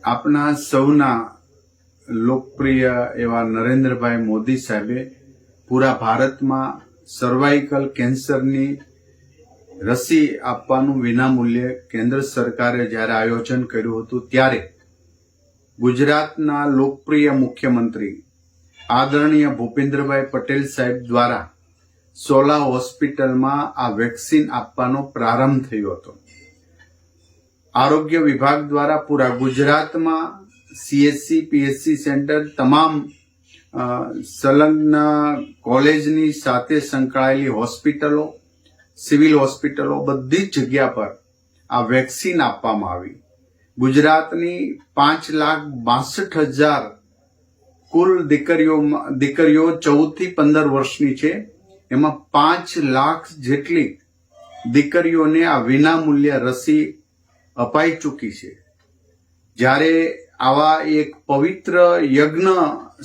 આપના સૌના લોકપ્રિય એવા નરેન્દ્રભાઈ મોદી સાહેબે પૂરા ભારતમાં સર્વાઇકલ કેન્સરની રસી આપવાનું વિનામૂલ્યે કેન્દ્ર સરકારે જ્યારે આયોજન કર્યું હતું ત્યારે ગુજરાતના લોકપ્રિય મુખ્યમંત્રી આદરણીય ભૂપેન્દ્રભાઈ પટેલ સાહેબ દ્વારા સોલા હોસ્પિટલમાં આ વેક્સિન આપવાનો પ્રારંભ થયો હતો। આરોગ્ય વિભાગ દ્વારા પૂરા ગુજરાતમાં સીએચસી પીએચસી સેન્ટર તમામ સંલગ્ન કોલેજની સાથે સંકળાયેલી હોસ્પિટલો સિવિલ હોસ્પિટલો બધી જ જગ્યા પર આ વેક્સિન આપવામાં આવી। ગુજરાતની 5,62,000 કુલ દીકરીઓ 14 થી 15 વર્ષની છે। એમાં 5 લાખ જેટલી દીકરીઓને આ વિનામૂલ્ય રસી અપાઈ ચૂકી છે। જ્યારે આવા એક પવિત્ર યજ્ઞ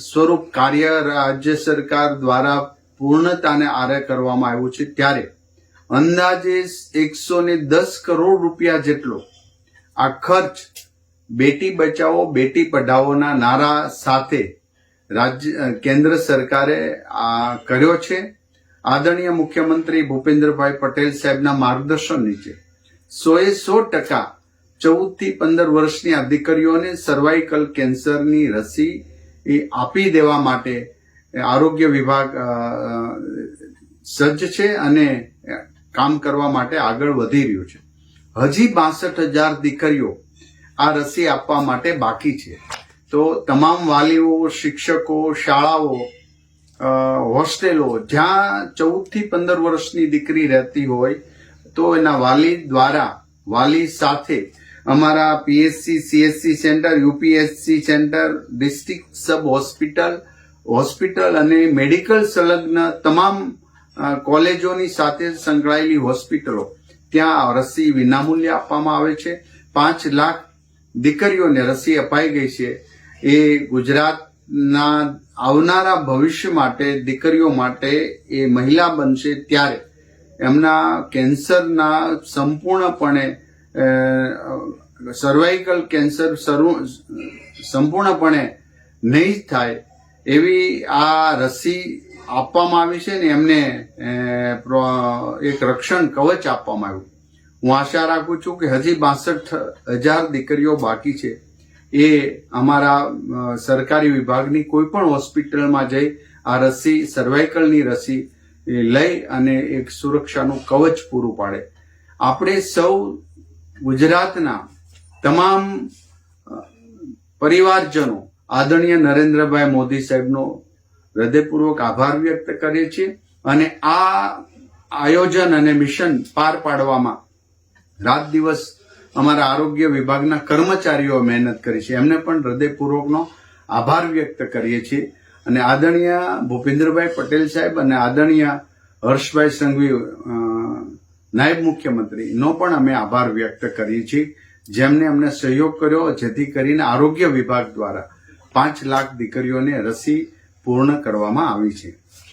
સ્વરૂપ કાર્ય રાજ્ય સરકાર દ્વારા પૂર્ણતાને આરે કરવામાં આવ્યું છે ત્યારે અંદાજે 110 કરોડ રૂપિયા જેટલો આ ખર્ચ બેટી બચાવો બેટી પઢાઓના નારા સાથે કેન્દ્ર સરકારે આ કર્યો છે। આદરણીય મુખ્યમંત્રી ભૂપેન્દ્રભાઈ પટેલ સાહેબના માર્ગદર્શન નીચે 100% 14 થી 15 વર્ષની આ દીકરીઓને સર્વાઇકલ કેન્સરની રસી આપી દેવા માટે આરોગ્ય વિભાગ સજ્જ છે અને કામ કરવા માટે આગળ વધી રહ્યું છે। હજી 62,000 દીકરીઓ આ રસી આપવા માટે બાકી છે। તો તમામ વાલીઓ શિક્ષકો શાળાઓ હોસ્ટેલો જ્યાં 14 થી 15 વર્ષની દીકરી રહેતી હોય તો એના વાલી દ્વારા વાલી સાથે અમારા PHC CHC centre UPHC centre district sub hospital અને મેડિકલ સંલગ્ન તમામ કોલેજોની સાથે સંકળાયેલી હોસ્પિટલો ત્યાં રસી વિનામૂલ્યે આપવામાં આવે છે। 5 લાખ દીકરીઓને રસી અપાઈ ગઈ છે। એ ગુજરાતના આવનારા ભવિષ્ય માટે દીકરીઓ માટે એ મહિલા બનશે ત્યારે એમના કેન્સરના સંપૂર્ણપણે સર્વાઇકલ કેન્સર સંપૂર્ણપણે નહીં થાય એવી આ રસી આપવામાં આવી છે ને એમને એક રક્ષણ કવચ આપવામાં આવ્યું। હું આશા રાખું છું કે હજી 62,000 દીકરીઓ બાકી છે એ અમારા સરકારી વિભાગની કોઈ પણ હોસ્પિટલમાં જઈ આ રસી સર્વાઇકલની રસી લઈ અને એક સુરક્ષાનું કવચ પૂરું પાડે। આપણે સૌ ગુજરાતના તમામ પરિવારજનો આદરણીય નરેન્દ્રભાઈ મોદી સાહેબનો હૃદયપૂર્વક આભાર વ્યક્ત કરીએ છીએ અને આ આયોજન અને મિશન પાર પાડવામાં રાત દિવસ અમારા આરોગ્ય વિભાગના કર્મચારીઓ મહેનત કરી છે એમને પણ હૃદયપૂર્વકનો આભાર વ્યક્ત કરીએ છીએ અને આદરણીય ભૂપેન્દ્રભાઈ પટેલ સાહેબ અને આદરણીય હર્ષભાઈ સંઘવી નાયબ મુખ્યમંત્રીનો પણ અમે આભાર વ્યક્ત કરીએ છીએ જેમને અમને સહયોગ કર્યો જેથી કરીને આરોગ્ય વિભાગ દ્વારા 5 લાખ દીકરીઓને રસી પૂર્ણ કરવામાં આવી છે।